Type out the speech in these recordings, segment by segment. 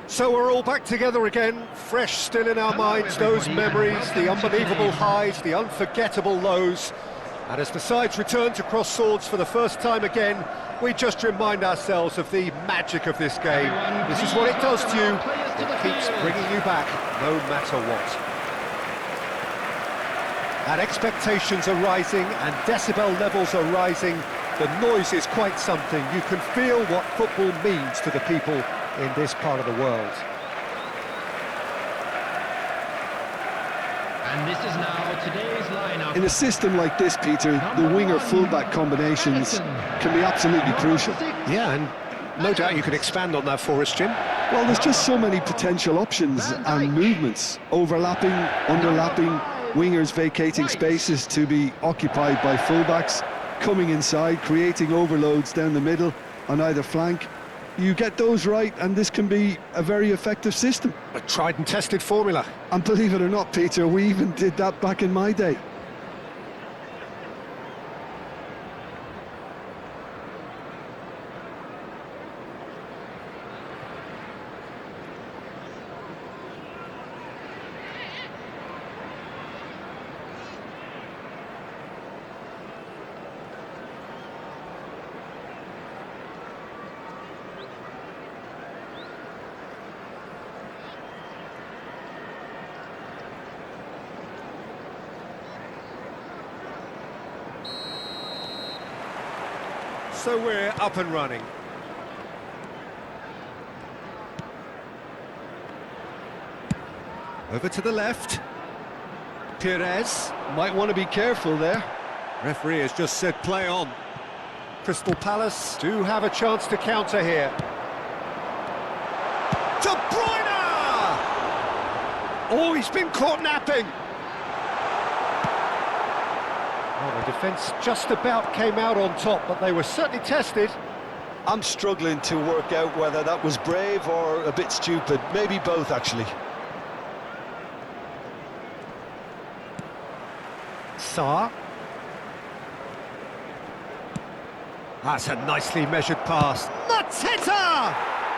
So we're all back together again, fresh still in our minds, those memories, the unbelievable highs, the unforgettable lows. And as the sides return to cross swords for the first time again, we just remind ourselves of the magic of this game. This is what it does to you. It keeps bringing you back, no matter what. And expectations are rising and decibel levels are rising. The noise is quite something. You can feel what football means to the people in this part of the world. And this is now today's lineup. In a system like this, Peter, the winger-fullback combinations can be absolutely crucial. Yeah, and no doubt you could expand on that for us, Jim. Well, there's just so many potential options and movements, overlapping, underlapping, wingers vacating spaces to be occupied by fullbacks, coming inside, creating overloads down the middle on either flank. You get those right, and this can be a very effective system. A tried and tested formula. And believe it or not, Peter, we even did that back in my day. So we're up and running. Over to the left. Pires Might want to be careful there. Referee has just said play on. Crystal Palace do have a chance to counter here. De Bruyne! Oh, he's been caught napping. Well, the defence just about came out on top, but they were certainly tested. I'm struggling to work out whether that was brave or a bit stupid. Maybe both, actually. Sarr. That's a nicely measured pass. Mateta!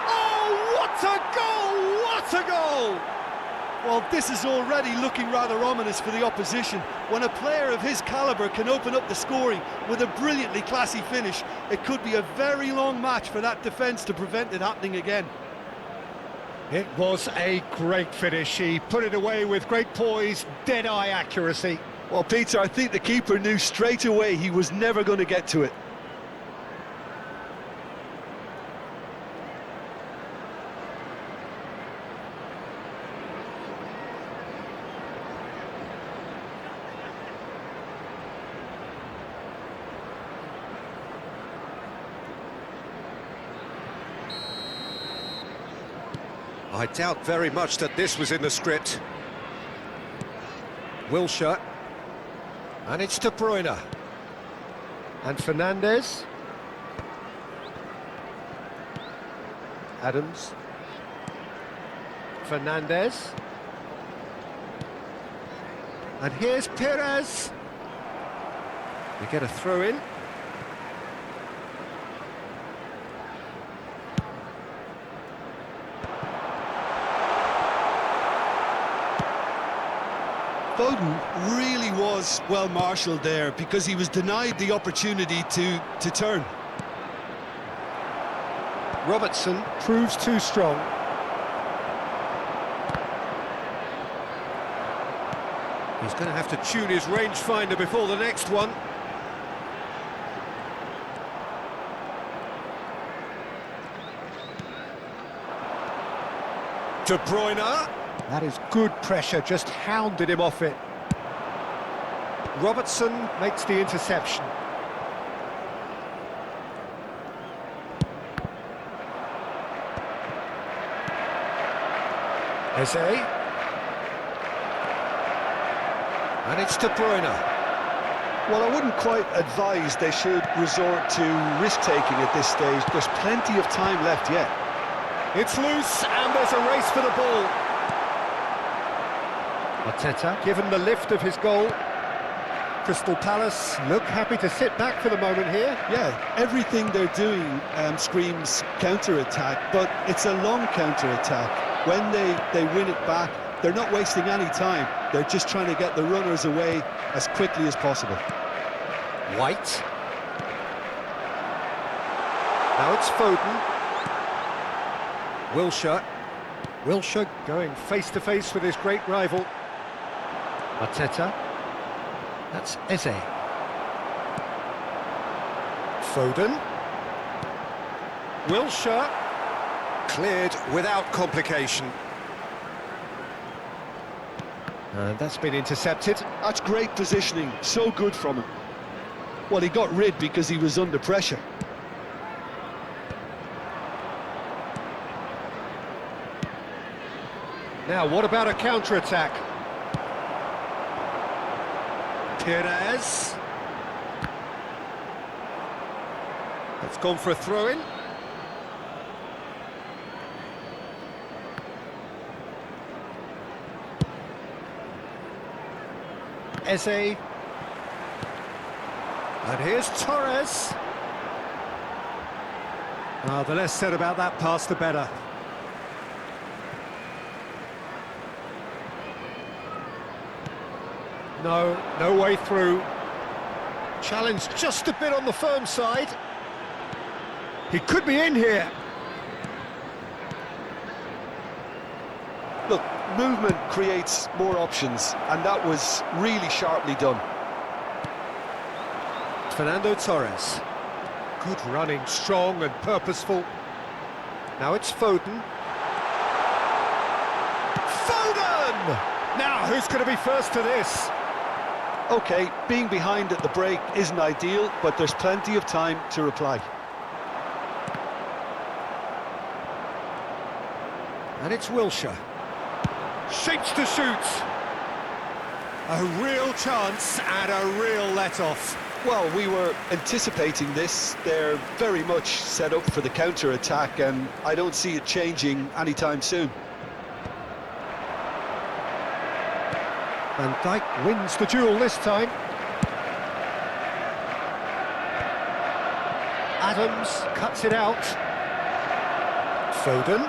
Oh, what a goal! What a goal! Well, this is already looking rather ominous for the opposition. When a player of his calibre can open up the scoring with a brilliantly classy finish, it could be a very long match for that defence to prevent it happening again. It was a great finish. He put it away with great poise, dead-eye accuracy. Well, Peter, I think the keeper knew straight away he was never going to get to it. I doubt very much that this was in the script. Wilshere. And it's De Bruyne. And Fernandes. Adams. Fernandes. And here's Pires. We get a throw in. Foden really was well marshalled there because he was denied the opportunity to turn. Robertson proves too strong. He's going to have to tune his rangefinder before the next one. De Bruyne. That is good pressure, just hounded him off it. Robertson makes the interception. Eze. And it's De Bruyne. Well, I wouldn't quite advise they should resort to risk-taking at this stage. There's plenty of time left yet. It's loose, and there's a race for the ball. Arteta given the lift of his goal. Crystal Palace look happy to sit back for the moment here. Yeah, everything they're doing screams counter-attack, but it's a long counter-attack. When they win it back, they're not wasting any time. They're just trying to get the runners away as quickly as possible. White. Now it's Foden. Wilshere going face-to-face with his great rival. Arteta. That's Eze. Foden. Wilshere. Cleared without complication. And that's been intercepted. That's great positioning, so good from him. Well, he got rid because he was under pressure. Now, what about a counter-attack? Perez. That's gone for a throw-in. Eze. And here's Torres. The less said about that pass, the better. No way through. Challenge just a bit on the firm side. He could be in here. Look, movement creates more options, and that was really sharply done. Fernando Torres. Good running, strong and purposeful. Now it's Foden. Foden! Now, who's going to be first to this? OK, being behind at the break isn't ideal, but there's plenty of time to reply. And it's Wilshere. Shapes to shoot. A real chance and a real let-off. Well, we were anticipating this. They're very much set up for the counter-attack, and I don't see it changing anytime soon. Van Dijk wins the duel this time. Adams cuts it out. Foden.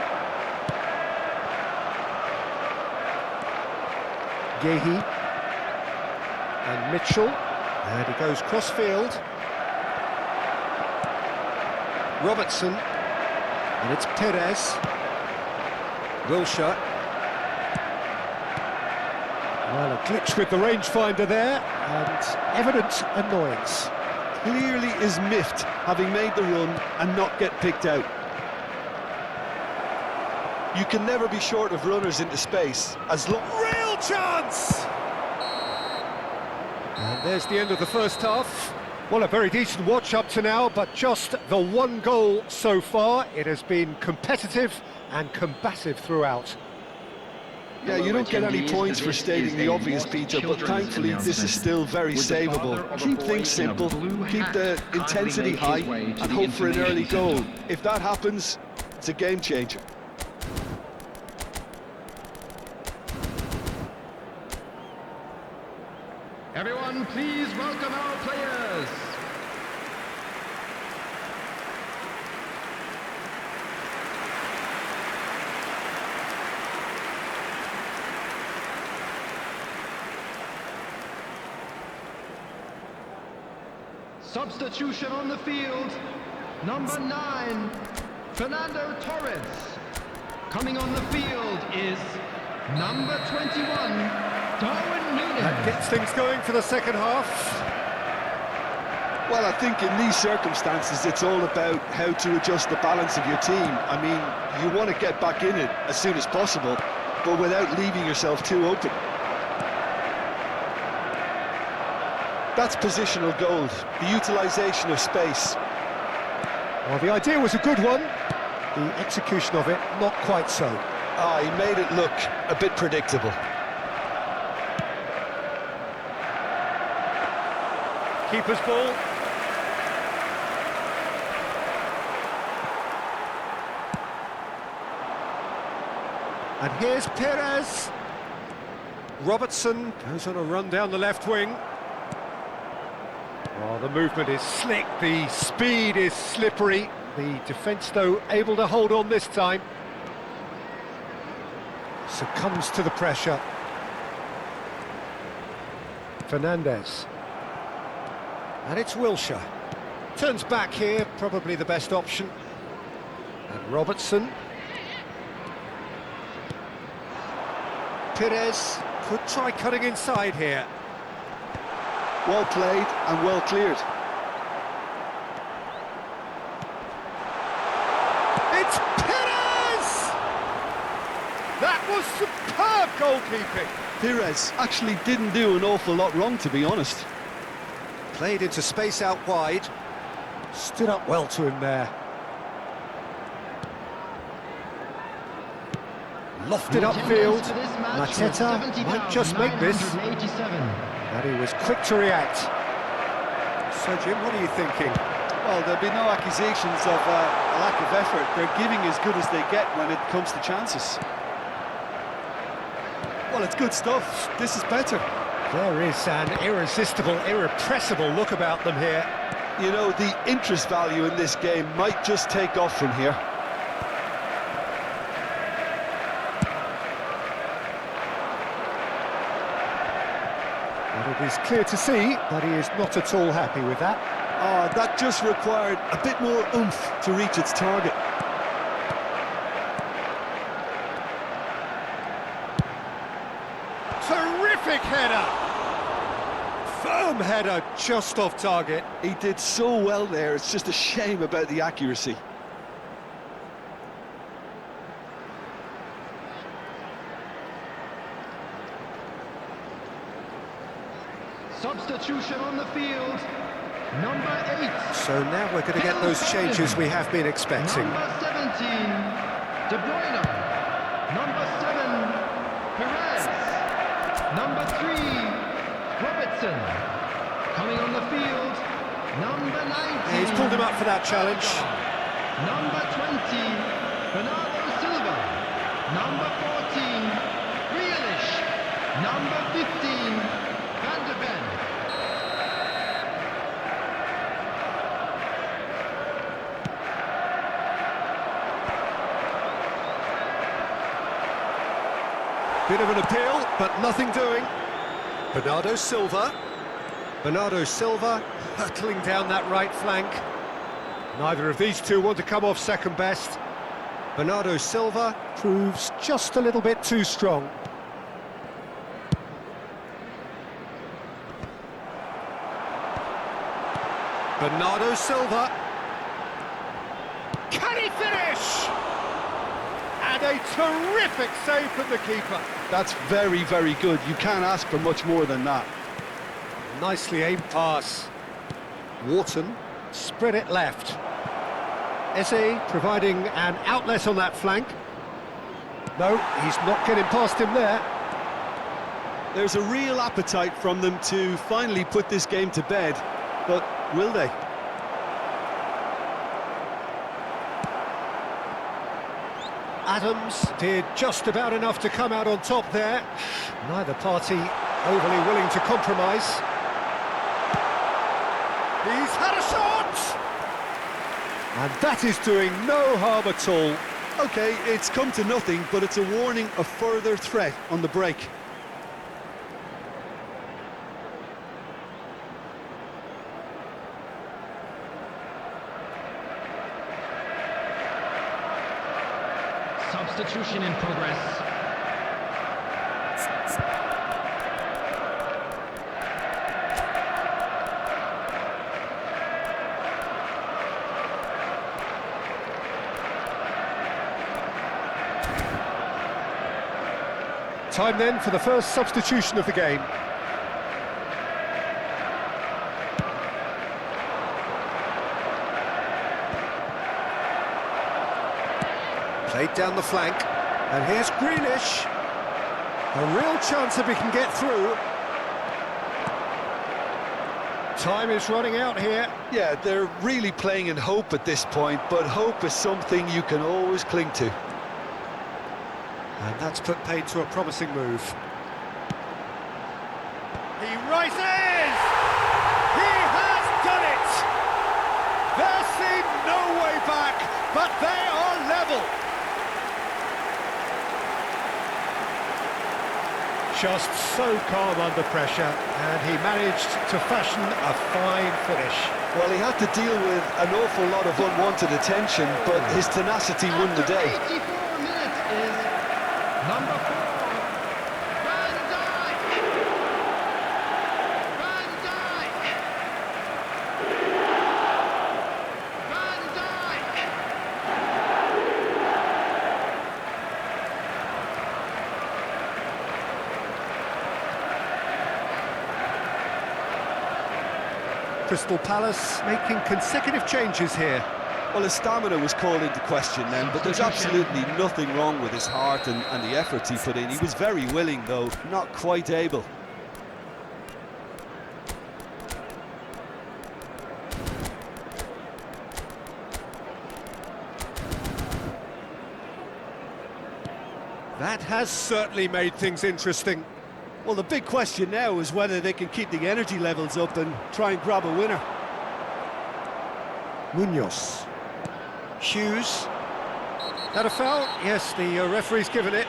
Gehi. And Mitchell. And he goes cross-field. Robertson. And it's Perez. Wilshere. Well, a glitch with the rangefinder there, and evident annoyance. Clearly is miffed, having made the run and not get picked out. You can never be short of runners into space, as long... Real chance! And there's the end of the first half. Well, a very decent watch up to now, but just the one goal so far. It has been competitive and combative throughout. Yeah, you don't get any points for stating the obvious, Peter, but thankfully this is still very savable. Keep things simple, keep the intensity high, and hope for an early goal. If that happens, it's a game changer. Everyone, please welcome our players. Substitution on the field, number 9, Fernando Torres. Coming on the field is number 21, Darwin Núñez. That gets things going for the second half. Well, I think in these circumstances it's all about how to adjust the balance of your team. I mean, you want to get back in it as soon as possible, but without leaving yourself too open. That's positional gold, the utilisation of space. Well, the idea was a good one. The execution of it, not quite so. He made it look a bit predictable. keeper's ball. And here's Perez. Robertson goes on a run down the left wing. Oh, the movement is slick, the speed is slippery. The defence, though, able to hold on this time. Succumbs to the pressure. Fernandez. And it's Wilshere. Turns back here, probably the best option. And Robertson. Perez could try cutting inside here. Well played and well cleared. It's Perez! That was superb goalkeeping. Perez actually didn't do an awful lot wrong, to be honest. Played into space out wide. Stood up well to him there. Lofted upfield. Mateta might just make this. And he was quick to react. So, Jim, what are you thinking? Well, there'll be no accusations of a lack of effort. They're giving as good as they get when it comes to chances. Well, it's good stuff. This is better. There is an irresistible, irrepressible look about them here. You know, the interest value in this game might just take off from here. And it is clear to see that he is not at all happy with that. That just required a bit more oomph to reach its target. Terrific header! Firm header, just off target. He did so well there, it's just a shame about the accuracy. Substitution on the field, number 8. So now we're going to get those changes we have been expecting. Number 17, De Bruyne. Number 7, Perez. Number 3, Robertson. Coming on the field, number 19. Yeah, he's pulled him up for that challenge. Number 20, Bernardo Silva. Number 14, Grealish. Number 15, Van de Ven. Bit of an appeal, but nothing doing. Bernardo Silva. Bernardo Silva hurtling down that right flank. Neither of these two want to come off second best. Bernardo Silva proves just a little bit too strong. Bernardo Silva. Can he finish? And a terrific save from the keeper. That's very, very good. You can't ask for much more than that. Nicely aimed pass. Wharton spread it left. Eze providing an outlet on that flank. No, he's not getting past him there. There's a real appetite from them to finally put this game to bed, but will they? Adams did just about enough to come out on top there. Neither party overly willing to compromise. He's had a shot! And that is doing no harm at all. Okay, it's come to nothing, but it's a warning of further threat on the break. Substitution in progress. Time then for the first substitution of the game. Played down the flank, and here's Grealish. A real chance if he can get through. Time is running out here. Yeah, they're really playing in hope at this point, but hope is something you can always cling to. And that's put paid to a promising move. He rises! He has done it! There seemed no way back, but they are level. Just so calm under pressure, and he managed to fashion a fine finish. Well, he had to deal with an awful lot of unwanted attention, but his tenacity won the day. 84 minutes is number 4, Van Dijk. Van Dijk. Van Dijk. Crystal Palace making consecutive changes here. Well, his stamina was called into question then, but there's absolutely nothing wrong with his heart and the efforts he put in. He was very willing, though, not quite able. That has certainly made things interesting. Well, the big question now is whether they can keep the energy levels up and try and grab a winner. Munoz. Hughes. That a foul? Yes, the referee's given it.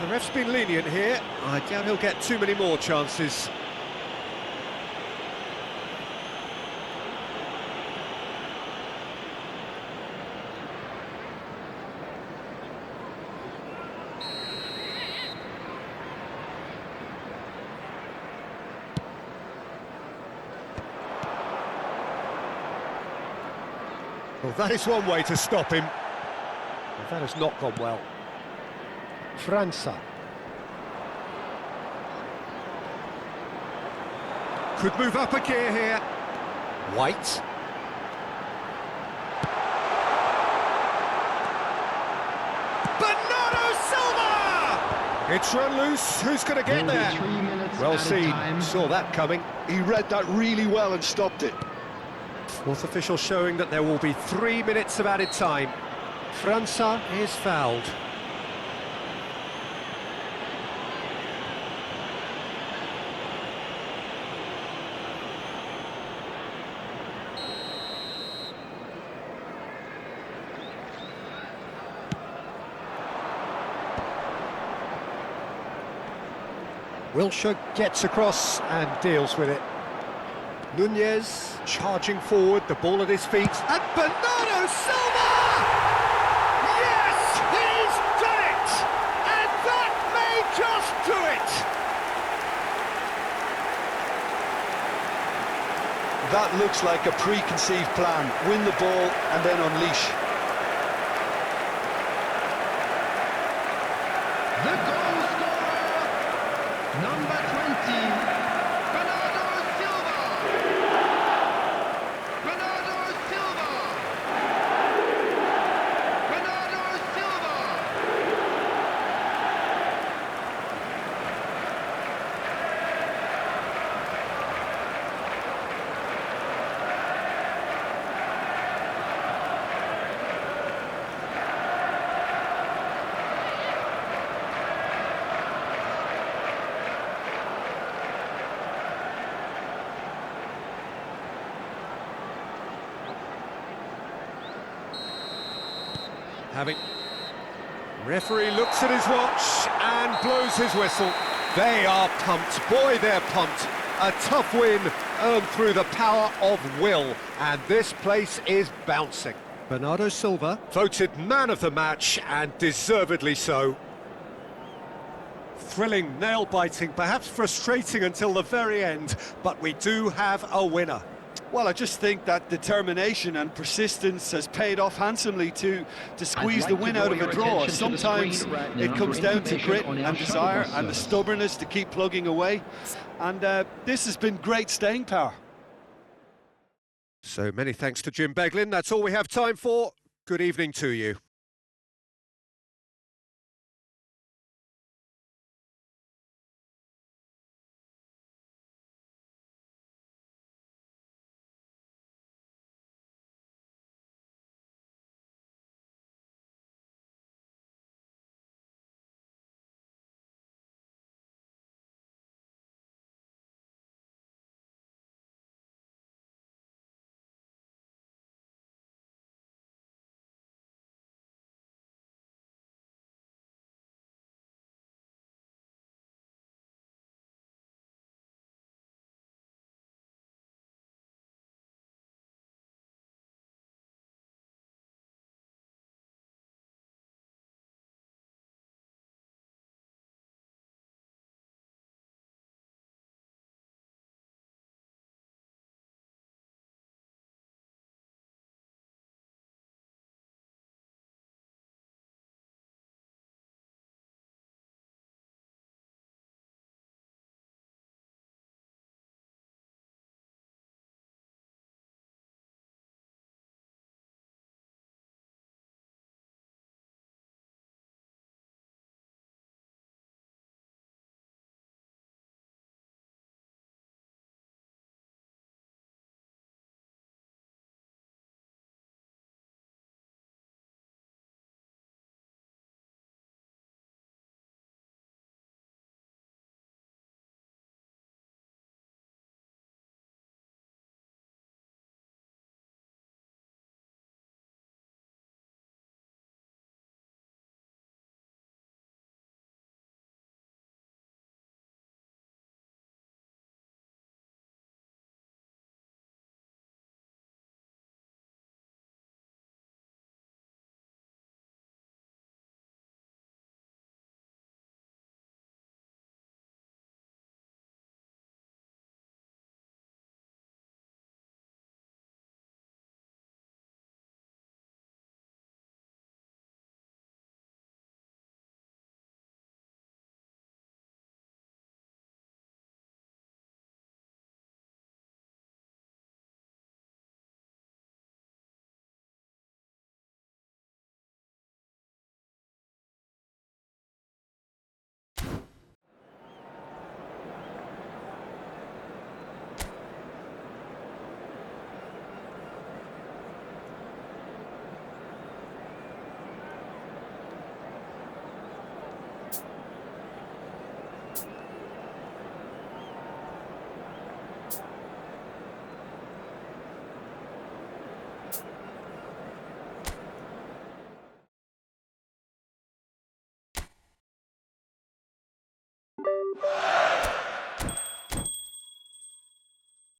The ref's been lenient here. I doubt he'll get too many more chances. Well, that is one way to stop him. But that has not gone well. França. Could move up a gear here. White. Bernardo Silva! It's run loose. Who's going to get there? 3 minutes Well added seen. time. Saw that coming. He read that really well and stopped it. Fourth official showing that there will be 3 minutes of added time. França is fouled. Wilshere gets across and deals with it. Nunez charging forward, the ball at his feet, and Bernardo Silva! Yes, he's done it! And that may just do it! That looks like a preconceived plan. Win the ball and then unleash. The goal scorer, number 20, Bernardo Silva. Bernardo Silva. Bernardo Silva. Having... Referee looks at his watch and blows his whistle. They are pumped. Boy, they're pumped. A tough win earned through the power of will. And this place is bouncing. Bernardo Silva voted man of the match, and deservedly so. Thrilling, nail-biting, perhaps frustrating until the very end, but we do have a winner. Well, I just think that determination and persistence has paid off handsomely to squeeze the win out of a draw. Sometimes it comes down to grit and desire and the stubbornness to keep plugging away. And this has been great staying power. So many thanks to Jim Beglin. That's all we have time for. Good evening to you.